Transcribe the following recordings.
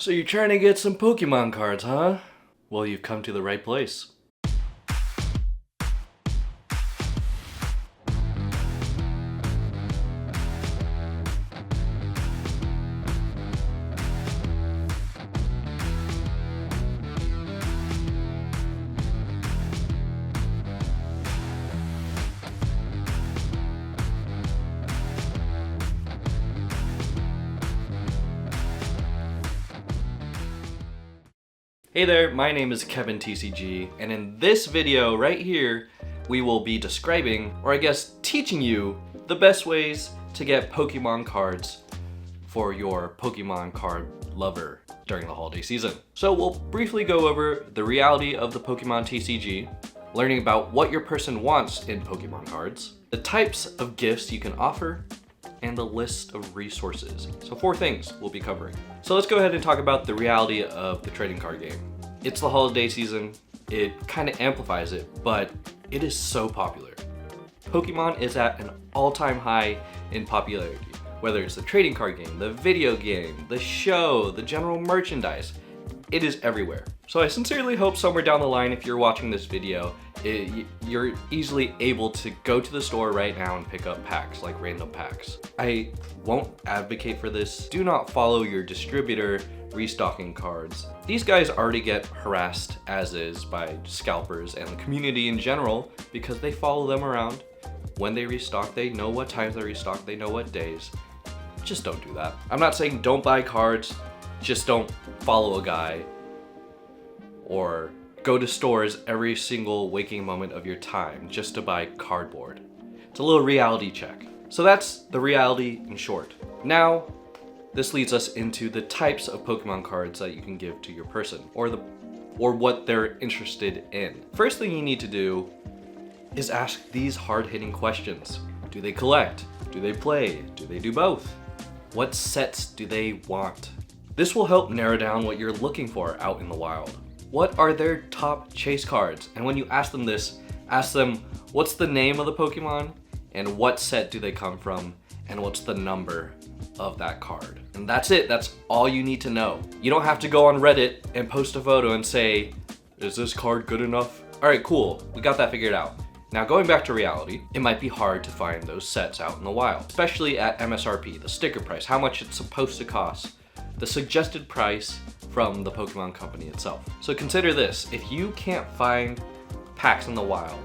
So you're trying to get some Pokemon cards, huh? Well, you've come to the right place. Hey there, my name is Kevin TCG, and in this video right here, we will be describing, or I guess teaching you, the best ways to get Pokemon cards for your Pokemon card lover during the holiday season. So we'll briefly go over the reality of the Pokemon TCG, learning about what your person wants in Pokemon cards, the types of gifts you can offer, and the list of resources. So 4 things we'll be covering. So let's go ahead and talk about the reality of the trading card game. It's the holiday season, it kind of amplifies it, but it is so popular. Pokemon is at an all-time high in popularity. Whether it's the trading card game, the video game, the show, the general merchandise, it is everywhere. So I sincerely hope somewhere down the line, if you're watching this video, you're easily able to go to the store right now and pick up packs, like random packs. I won't advocate for this. Do not follow your distributor restocking cards. These guys already get harassed as is by scalpers and the community in general because they follow them around. When they restock, they know what times they restock, they know what days. Just don't do that. I'm not saying don't buy cards, just don't follow a guy or go to stores every single waking moment of your time just to buy cardboard. It's a little reality check. So that's the reality in short. Now, this leads us into the types of Pokemon cards that you can give to your person or what they're interested in. First thing you need to do is ask these hard-hitting questions. Do they collect? Do they play? Do they do both? What sets do they want? This will help narrow down what you're looking for out in the wild. What are their top chase cards? And when you ask them this, ask them what's the name of the Pokemon and what set do they come from and what's the number of that card. And that's it, that's all you need to know. You don't have to go on Reddit and post a photo and say, is this card good enough? All right, cool, we got that figured out. Now going back to reality, it might be hard to find those sets out in the wild, especially at MSRP, the sticker price, how much it's supposed to cost, the suggested price from the Pokemon company itself. So consider this, if you can't find packs in the wild,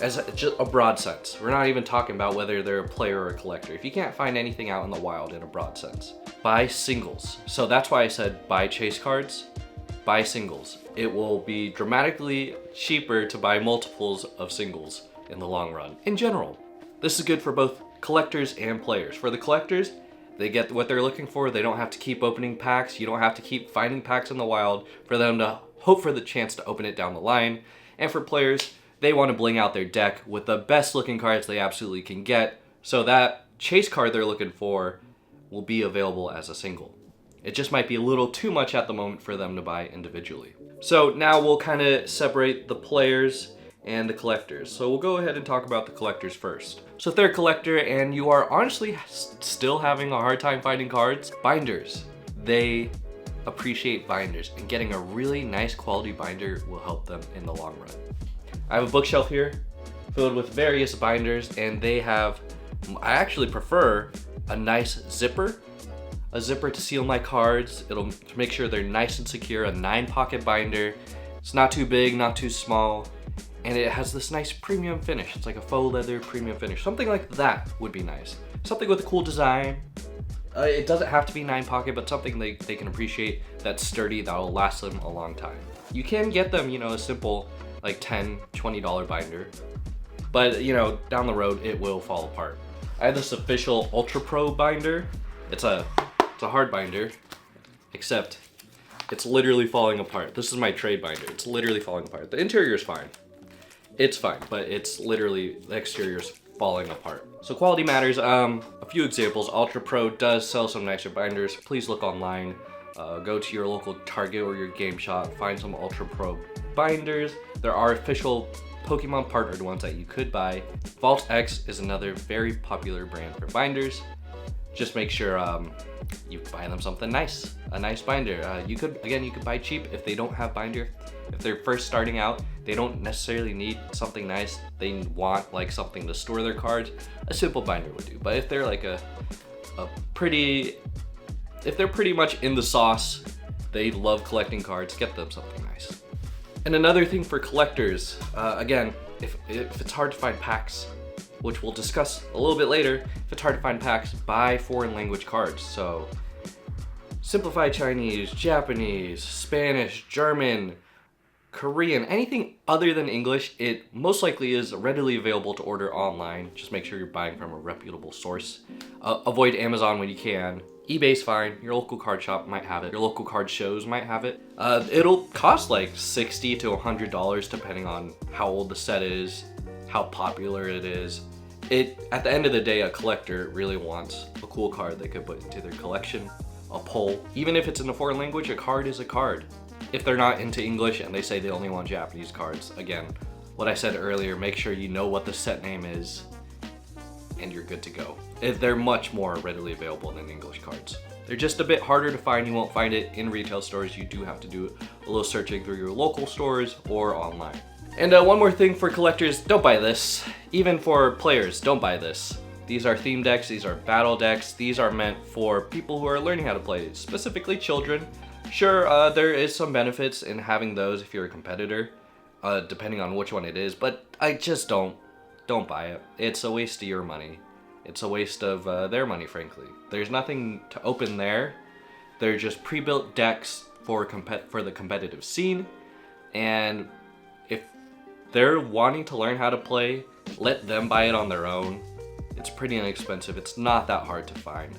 as just a broad sense, we're not even talking about whether they're a player or a collector. If you can't find anything out in the wild in a broad sense, buy singles. So that's why I said buy chase cards, buy singles. It will be dramatically cheaper to buy multiples of singles in the long run. In general, this is good for both collectors and players. For the collectors, they get what they're looking for. They don't have to keep opening packs. You don't have to keep finding packs in the wild for them to hope for the chance to open it down the line. And for players, they want to bling out their deck with the best looking cards they absolutely can get. So that chase card they're looking for will be available as a single. It just might be a little too much at the moment for them to buy individually. So now we'll kind of separate the players and the collectors. So we'll go ahead and talk about the collectors first. So if they're a collector and you are honestly still having a hard time finding cards, binders. They appreciate binders, and getting a really nice quality binder will help them in the long run. I have a bookshelf here filled with various binders, and they have, I actually prefer a nice zipper. A zipper to seal my cards. It'll make sure they're nice and secure, a 9-pocket binder. It's not too big, not too small. And it has this nice premium finish. It's like a faux leather premium finish. Something like that would be nice. Something with a cool design. It doesn't have to be 9-pocket, but something they can appreciate that's sturdy, that'll last them a long time. You can get them, a simple like $10, $20 binder. But, down the road, it will fall apart. I have this official Ultra Pro binder. It's a hard binder, except it's literally falling apart. This is my trade binder. It's literally falling apart. The interior is fine. It's fine, but it's literally, the exterior's falling apart. So quality matters. A few examples. Ultra Pro does sell some nicer binders. Please look online. Go to your local Target or your game shop. Find some Ultra Pro binders. There are official Pokemon partnered ones that you could buy. Vault X is another very popular brand for binders. Just make sure you buy them something nice, a nice binder. You could buy cheap if they don't have binder. If they're first starting out, they don't necessarily need something nice. They want like something to store their cards. A simple binder would do. But if they're like if they're pretty much in the sauce, they love collecting cards, get them something nice. And another thing for collectors, again, if it's hard to find packs, which we'll discuss a little bit later, if it's hard to find packs, buy foreign language cards. So simplified Chinese, Japanese, Spanish, German, Korean, anything other than English, it most likely is readily available to order online. Just make sure you're buying from a reputable source. Avoid Amazon when you can. eBay's fine, your local card shop might have it, your local card shows might have it. It'll cost like $60 to $100 depending on how old the set is, how popular it is. At the end of the day, a collector really wants a cool card they could put into their collection, a pull. Even if it's in a foreign language, a card is a card. If they're not into English and they say they only want Japanese cards, again, what I said earlier, make sure you know what the set name is and you're good to go. They're much more readily available than English cards. They're just a bit harder to find. You won't find it in retail stores. You do have to do a little searching through your local stores or online. And one more thing for collectors, don't buy this. Even for players, don't buy this. These are theme decks, these are battle decks. These are meant for people who are learning how to play, specifically children. Sure, there is some benefits in having those if you're a competitor, depending on which one it is, but I just don't buy it. It's a waste of your money. It's a waste of their money, frankly. There's nothing to open there. They're just pre-built decks for the competitive scene, and if they're wanting to learn how to play, let them buy it on their own. It's pretty inexpensive. It's not that hard to find.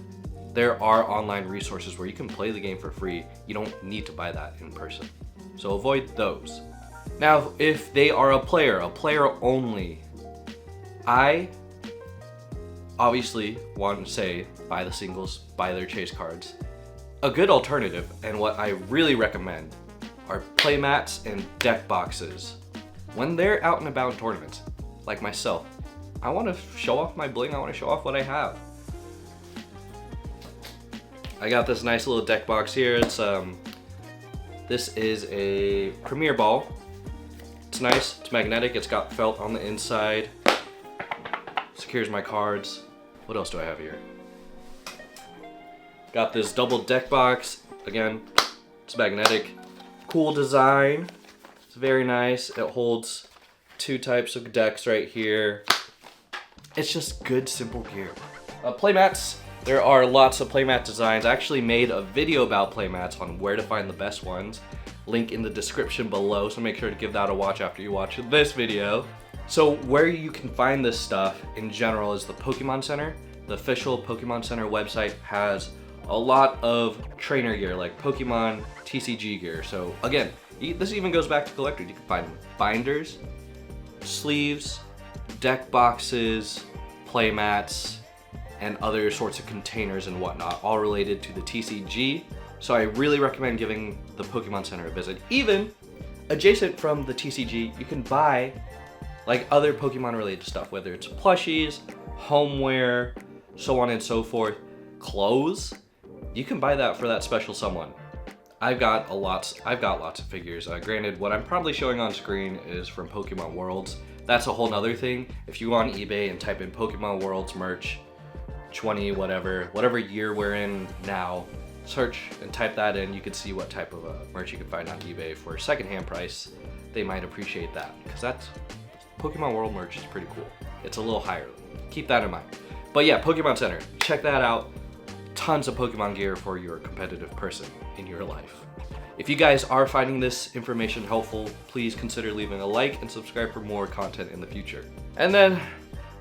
There are online resources where you can play the game for free. You don't need to buy that in person. So avoid those. Now, if they are a player only, I obviously want to say buy the singles, buy their chase cards. A good alternative, and what I really recommend, are playmats and deck boxes. When they're out and about in tournaments, like myself, I want to show off my bling, I want to show off what I have. I got this nice little deck box here. This is a Premier Ball. It's nice, it's magnetic, it's got felt on the inside. Secures my cards. What else do I have here? Got this double deck box. Again, it's magnetic. Cool design. It's very nice. It holds 2 types of decks right here. It's just good, simple gear. Playmats. There are lots of playmat designs. I actually made a video about playmats on where to find the best ones. Link in the description below, so make sure to give that a watch after you watch this video. So where you can find this stuff in general is the Pokemon Center. The official Pokemon Center website has a lot of trainer gear, like Pokemon TCG gear. So again, this even goes back to collectors. You can find binders, sleeves, deck boxes, playmats, and other sorts of containers and whatnot, all related to the TCG. So I really recommend giving the Pokemon Center a visit. Even adjacent from the TCG, you can buy like other Pokemon related stuff, whether it's plushies, homeware, so on and so forth, clothes. You can buy that for that special someone. I've got lots of figures. Granted, what I'm probably showing on screen is from Pokemon Worlds. That's a whole nother thing. If you go on eBay and type in Pokemon Worlds merch, 20 whatever year we're in now, search and type that in, you can see what type of merch you can find on eBay for a secondhand price. They might appreciate that, because that's Pokemon World merch is pretty cool. It's a little higher. Keep that in mind. But yeah, Pokemon Center, check that out. Tons of Pokemon gear for your competitive person in your life. If you guys are finding this information helpful, please consider leaving a like and subscribe for more content in the future. And then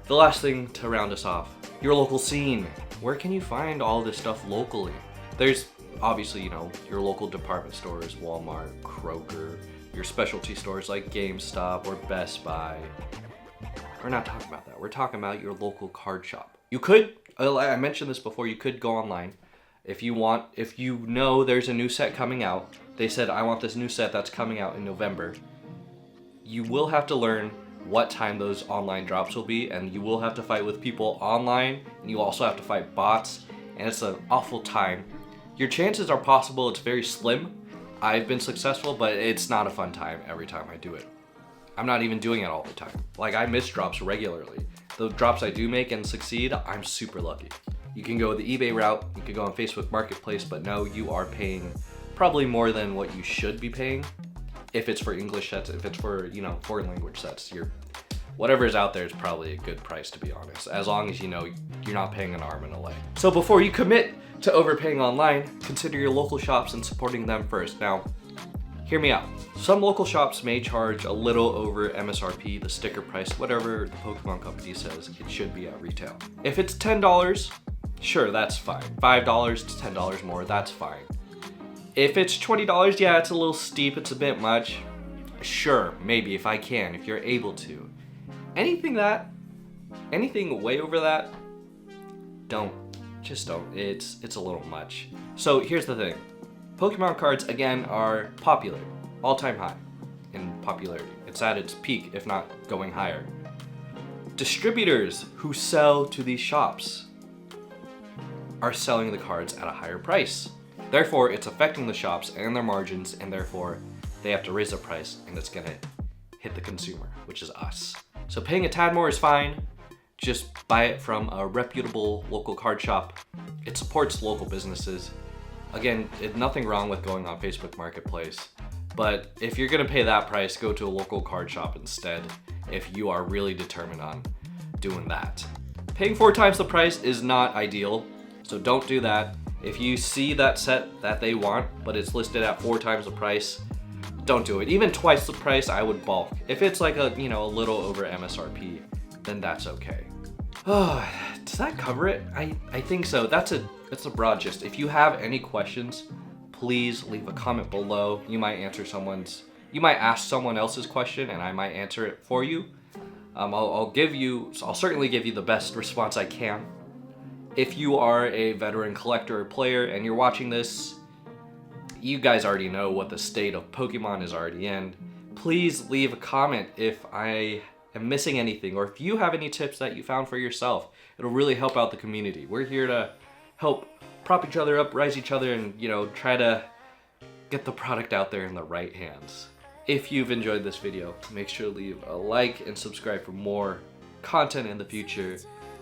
the last thing to round us off, your local scene. Where can you find all this stuff locally? There's obviously, your local department stores, Walmart, Kroger, your specialty stores like GameStop or Best Buy. We're not talking about that. We're talking about your local card shop. You could, I mentioned this before, you could go online. If you know there's a new set coming out, they said, I want this new set that's coming out in November. You will have to learn what time those online drops will be, and you will have to fight with people online, and you also have to fight bots and it's an awful time, your chances are possible it's very slim. I've been successful, but it's not a fun time every time I do it. I'm not even doing it all the time. Like, I miss drops regularly. The drops I do make and succeed, I'm super lucky. You can go the eBay route, you can go on Facebook Marketplace, but no, you are paying probably more than what you should be paying. If it's for English sets, if it's for, you know, foreign language sets, whatever's out there is probably a good price, to be honest, as long as you know you're not paying an arm and a leg. So before you commit to overpaying online, consider your local shops and supporting them first. Now, hear me out. Some local shops may charge a little over MSRP, the sticker price, whatever the Pokemon company says it should be at retail. If it's $10, sure, that's fine. $5 to $10 more, that's fine. If it's $20, yeah, it's a little steep, it's a bit much. Sure, maybe if I can, if you're able to. Anything way over that, just don't. It's a little much. So here's the thing. Pokemon cards, again, are popular, all-time high in popularity. It's at its peak, if not going higher. Distributors who sell to these shops are selling the cards at a higher price. Therefore, it's affecting the shops and their margins, and therefore they have to raise the price, and it's gonna hit the consumer, which is us. So paying a tad more is fine. Just buy it from a reputable local card shop. It supports local businesses. Again, nothing wrong with going on Facebook Marketplace, but if you're gonna pay that price, go to a local card shop instead if you are really determined on doing that. Paying 4 times the price is not ideal, so don't do that. If you see that set that they want, but it's listed at 4 times the price, don't do it. Even twice the price, I would bulk. If it's like a little over MSRP, then that's okay. Oh, does that cover it? I think so. That's a broad gist. If you have any questions, please leave a comment below. You might ask someone else's question and I might answer it for you. I'll certainly give you the best response I can. If you are a veteran collector or player and you're watching this, you guys already know what the state of Pokemon is already in. Please leave a comment if I am missing anything, or if you have any tips that you found for yourself. It'll really help out the community. We're here to help prop each other up, rise each other, and try to get the product out there in the right hands. If you've enjoyed this video, make sure to leave a like and subscribe for more content in the future.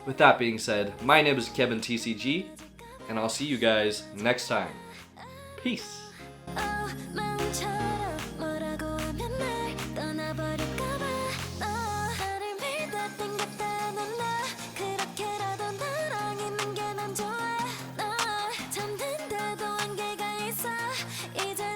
With that being said, my name is Kevin TCG, and I'll see you guys next time. Peace. 이제